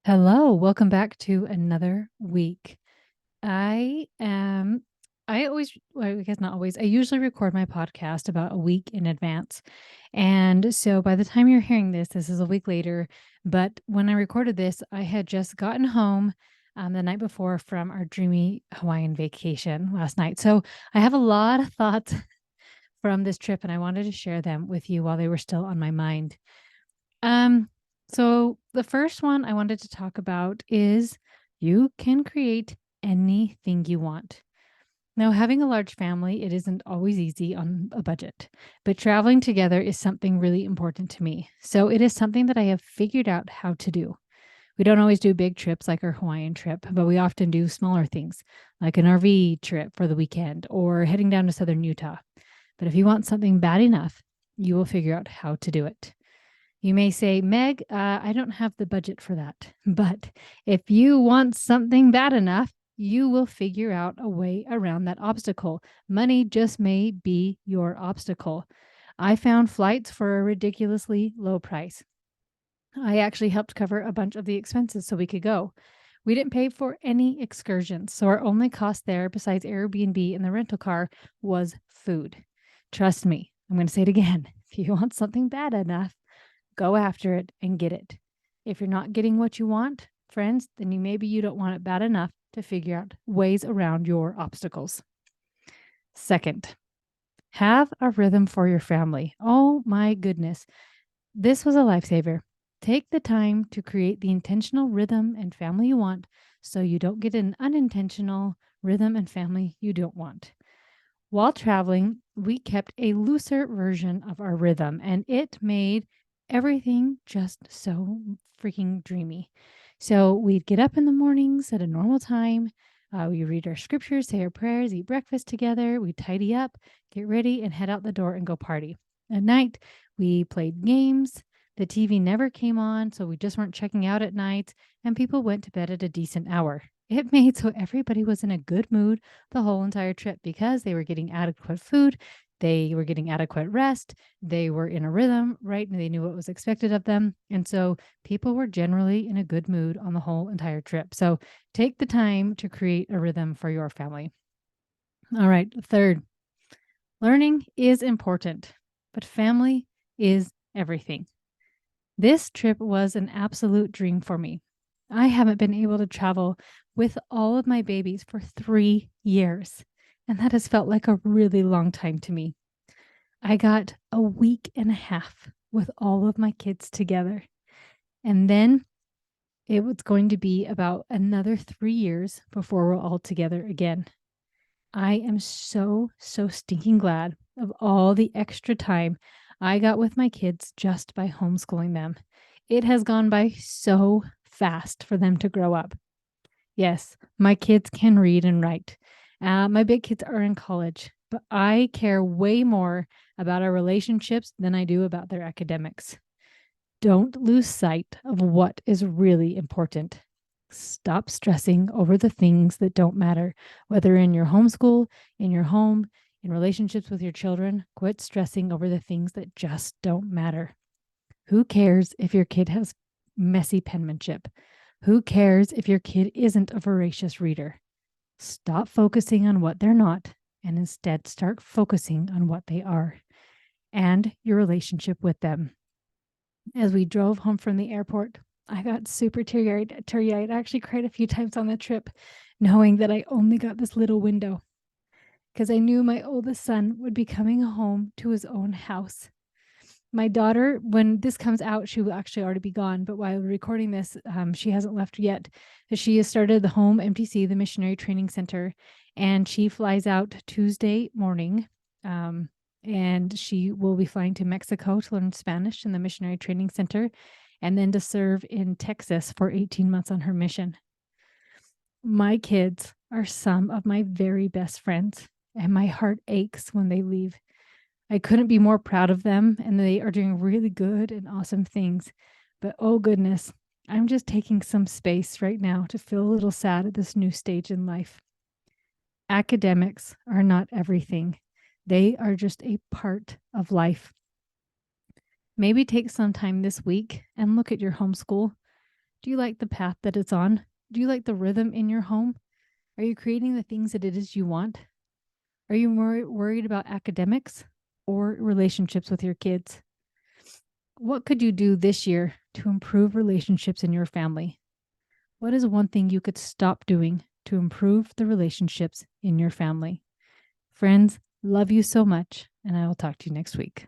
Hello, welcome back to another week. I am, I always, well, I guess not always, I usually record my podcast about a week in advance. And so by the time you're hearing this, this is a week later. But when I recorded this, I had just gotten home the night before from our dreamy Hawaiian vacation last night. So I have a lot of thoughts from this trip and I wanted to share them with you while they were still on my mind. Um, so the first one I wanted to talk about is you can create anything you want. Now, having a large family, it isn't always easy on a budget, but traveling together is something really important to me. So it is something that I have figured out how to do. We don't always do big trips like our Hawaiian trip, but we often do smaller things like an RV trip for the weekend or heading down to southern Utah. But if you want something bad enough, you will figure out how to do it. You may say, Meg, I don't have the budget for that. But if you want something bad enough, you will figure out a way around that obstacle. Money just may be your obstacle. I found flights for a ridiculously low price. I actually helped cover a bunch of the expenses so we could go. We didn't pay for any excursions, so our only cost there, besides Airbnb and the rental car, was food. Trust me, I'm going to say it again. If you want something bad enough, go after it and get it. If you're not getting what you want, friends, then maybe you don't want it bad enough to figure out ways around your obstacles. Second, have a rhythm for your family. Oh my goodness. This was a lifesaver. Take the time to create the intentional rhythm and family you want so you don't get an unintentional rhythm and family you don't want. While traveling, we kept a looser version of our rhythm and it made everything just so freaking dreamy. So we'd get up in the mornings at a normal time. We read our scriptures, say our prayers, eat breakfast together. We tidy up, get ready, and head out the door and go party. At night, we played games. The TV never came on, so we just weren't checking out at night, and people went to bed at a decent hour. It made so everybody was in a good mood the whole entire trip because they were getting adequate food, they were getting adequate rest, they were in a rhythm, right? And they knew what was expected of them. And so people were generally in a good mood on the whole entire trip. So take the time to create a rhythm for your family. All right. Third, learning is important, but family is everything. This trip was an absolute dream for me. I haven't been able to travel with all of my babies for 3 years, and that has felt like a really long time to me. I got a week and a half with all of my kids together, and then it was going to be about another 3 years before we're all together again. I am so stinking glad of all the extra time I got with my kids just by homeschooling them. It has gone by so fast for them to grow up. Yes, my kids can read and write. My big kids are in college, but I care way more about our relationships than I do about their academics. Don't lose sight of what is really important. Stop stressing over the things that don't matter, whether in your homeschool, in your home, in relationships with your children. Quit stressing over the things that just don't matter. Who cares if your kid has messy penmanship? Who cares if your kid isn't a voracious reader? Stop focusing on what they're not and instead start focusing on what they are and your relationship with them. As we drove home from the airport, I got super teary-eyed. I actually cried a few times on the trip, knowing that I only got this little window because I knew my oldest son would be coming home to his own house. My daughter, when this comes out, she will actually already be gone. But while we're recording this, she hasn't left yet. She has started the Home MTC, the Missionary Training Center, and she flies out Tuesday morning. And she will be flying to Mexico to learn Spanish in the Missionary Training Center and then to serve in Texas for 18 months on her mission. My kids are some of my very best friends, and my heart aches when they leave. I couldn't be more proud of them, and they are doing really good and awesome things. But oh goodness, I'm just taking some space right now to feel a little sad at this new stage in life. Academics are not everything. They are just a part of life. Maybe take some time this week and look at your homeschool. Do you like the path that it's on? Do you like the rhythm in your home? Are you creating the things that it is you want? Are you more worried about academics or relationships with your kids? What could you do this year to improve relationships in your family? What is one thing you could stop doing to improve the relationships in your family? Friends, love you so much, and I will talk to you next week.